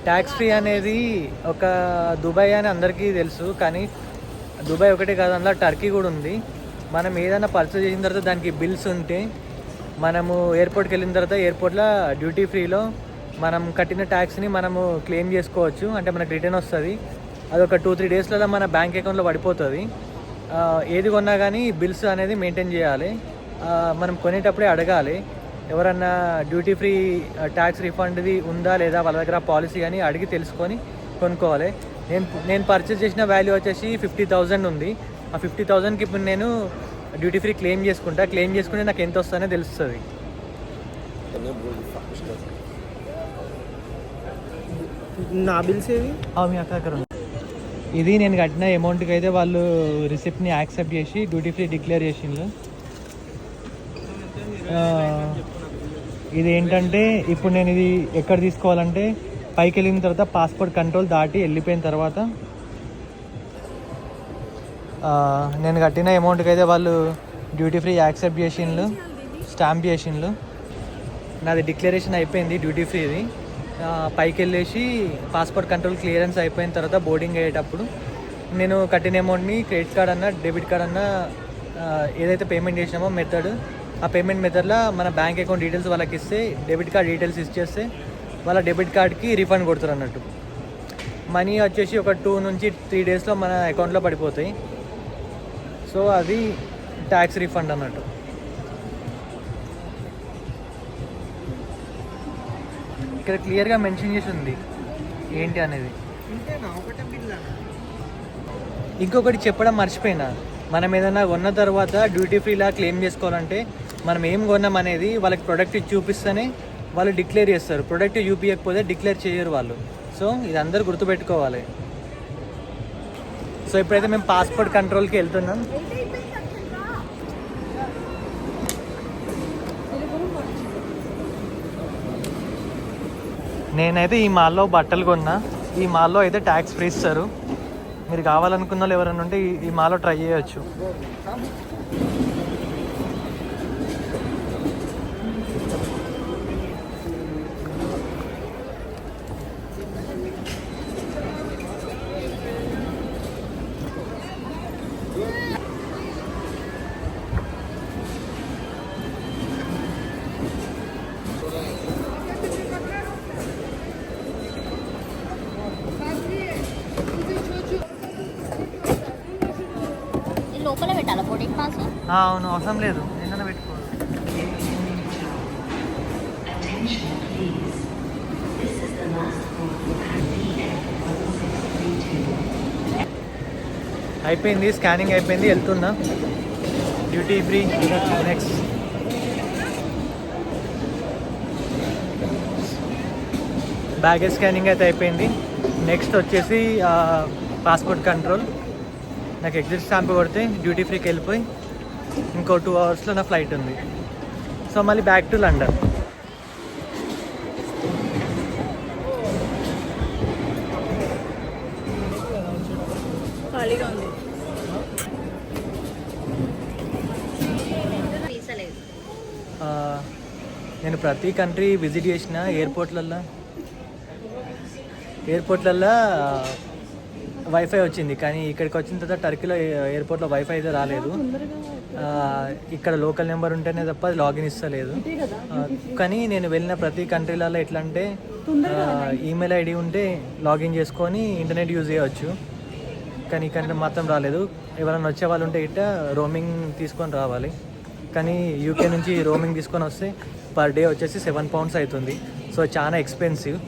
Tax free అనేది ఒక Dubai అని అందరికీ తెలుసు, కానీ దుబాయ్ ఒకటే కాదు, అందులో టర్కీ కూడా ఉంది. మనం ఏదైనా పర్చేజ్ చేసిన తర్వాత దానికి బిల్స్ ఉంటే మనము ఎయిర్పోర్ట్కి వెళ్ళిన తర్వాత ఎయిర్పోర్ట్లో డ్యూటీ ఫ్రీలో మనం కట్టిన ట్యాక్స్ని మనము క్లెయిమ్ చేసుకోవచ్చు. అంటే మనకు రిటర్న్ వస్తుంది. అది ఒక 2-3 డేస్లలో మన బ్యాంక్ అకౌంట్లో పడిపోతుంది. ఏది కొన్నా కానీ బిల్స్ అనేది మెయింటైన్ చేయాలి. మనం కొనేటప్పుడే అడగాలి, ఎవరన్నా డ్యూటీ ఫ్రీ ట్యాక్స్ రిఫండ్ది ఉందా లేదా వాళ్ళ దగ్గర పాలసీ అని అడిగి తెలుసుకొని కొనుక్కోవాలి. నేను పర్చేస్ చేసిన వాల్యూ వచ్చేసి 50,000 ఉంది. ఆ 50,000కి ఇప్పుడు నేను డ్యూటీ ఫ్రీ క్లెయిమ్ చేసుకుంటే నాకు ఎంత వస్తుందో తెలుస్తుంది. నా బిల్స్ ఏవి మీ అక్క దగ్గర ఉంది. ఇది నేను కట్టిన అమౌంట్కి అయితే వాళ్ళు రిసిప్ట్ని యాక్సెప్ట్ చేసి డ్యూటీ ఫ్రీ డిక్లేర్ చేసిండ్రు. ఇది ఏంటంటే ఇప్పుడు నేను ఇది ఎక్కడ తీసుకోవాలంటే పైకి వెళ్ళిన తర్వాత పాస్పోర్ట్ కంట్రోల్ దాటి వెళ్ళిపోయిన తర్వాత నేను కట్టిన అమౌంట్కి అయితే వాళ్ళు డ్యూటీ ఫ్రీ యాక్సెప్ట్ చేసిండ్రు, స్టాంప్ చేసిండ్రు. నాది డిక్లరేషన్ అయిపోయింది డ్యూటీ ఫ్రీది. పైకి వెళ్ళేసి పాస్పోర్ట్ కంట్రోల్ క్లియరెన్స్ అయిపోయిన తర్వాత బోర్డింగ్ అయ్యేటప్పుడు నేను కట్టిన అమౌంట్ని క్రెడిట్ కార్డ్ అన్నా డెబిట్ కార్డ్ అన్నా ఏదైతే పేమెంట్ చేసినామో మెథడ్, ఆ పేమెంట్ మెథడ్లో మన బ్యాంక్ అకౌంట్ డీటెయిల్స్ వాళ్ళకి ఇస్తే, డెబిట్ కార్డ్ డీటెయిల్స్ ఇచ్చేస్తే వాళ్ళ డెబిట్ కార్డ్కి రిఫండ్ కొడుతారు అన్నట్టు. మనీ వచ్చేసి ఒక 2 నుంచి 3 డేస్లో మన అకౌంట్లో పడిపోతాయి. సో అది ట్యాక్స్ రిఫండ్ అన్నట్టు. ఇక్కడ క్లియర్గా మెన్షన్ చేసి ఉంది ఏంటి అనేది. ఇంకొకటి చెప్పడం మర్చిపోయినా, మనం ఏదైనా కొన్న తర్వాత డ్యూటీ ఫ్రీలా క్లెయిమ్ చేసుకోవాలంటే మనం ఏం కొన్నాం అనేది వాళ్ళకి ప్రొడక్ట్ చూపిస్తేనే వాళ్ళు డిక్లేర్ చేస్తారు. ప్రొడక్ట్ చూపించకపోతే డిక్లేర్ చేయరు వాళ్ళు. సో ఇది అందరూ గుర్తుపెట్టుకోవాలి. సో ఇప్పుడైతే మేము పాస్పోర్ట్ కంట్రోల్కి వెళ్తున్నాం. నేనైతే ఈ మాల్లో బట్టలు కొన్నా. ఈ మాల్లో అయితే ట్యాక్స్ ఫ్రీ ఇస్తారు. మీరు కావాలనుకున్న వాళ్ళు ఎవరైనా ఉంటే ఈ మాల్లో ట్రై చేయొచ్చు. లోపల పెట్టాలా బోర్డింగ్ పాస్? అవును, అవసరం లేదు, ఏదైనా పెట్టుకోవాలి. అయిపోయింది, స్కానింగ్ అయిపోయింది, వెళ్తున్నా duty free. Next baggage scanning అయితే అయిపోయింది. నెక్స్ట్ వచ్చేసి పాస్పోర్ట్ కంట్రోల్. నాకు ఎగ్జిట్ స్టాంప్ కొడితే డ్యూటీ ఫ్రీకి వెళ్ళిపోయి ఇంకో 2 అవర్స్లో నా ఫ్లైట్ ఉంది. సో మళ్ళీ బ్యాక్ టు లండన్. నేను ప్రతి కంట్రీ విజిట్ చేసిన ఎయిర్పోర్ట్లల్లో వైఫై వచ్చింది, కానీ ఇక్కడికి వచ్చిన తర్వాత టర్కీలో ఎయిర్పోర్ట్లో వైఫై అయితే రాలేదు. ఇక్కడ లోకల్ నెంబర్ ఉంటేనే తప్ప అది లాగిన్ ఇస్తలేదు. కానీ నేను వెళ్ళిన ప్రతి కంట్రీలలో ఎట్లా అంటే ఈమెయిల్ ఐడి ఉంటే లాగిన్ చేసుకొని ఇంటర్నెట్ యూజ్ చేయవచ్చు. కానీ ఇక్కడ మాత్రం రాలేదు. ఎవరైనా వచ్చే వాళ్ళు ఉంటే ఇట్లా రోమింగ్ తీసుకొని రావాలి. కానీ యూకే నుంచి రోమింగ్ తీసుకొని వస్తే పర్ డే వచ్చేసి £7 అవుతుంది. సో చాలా ఎక్స్పెన్సివ్.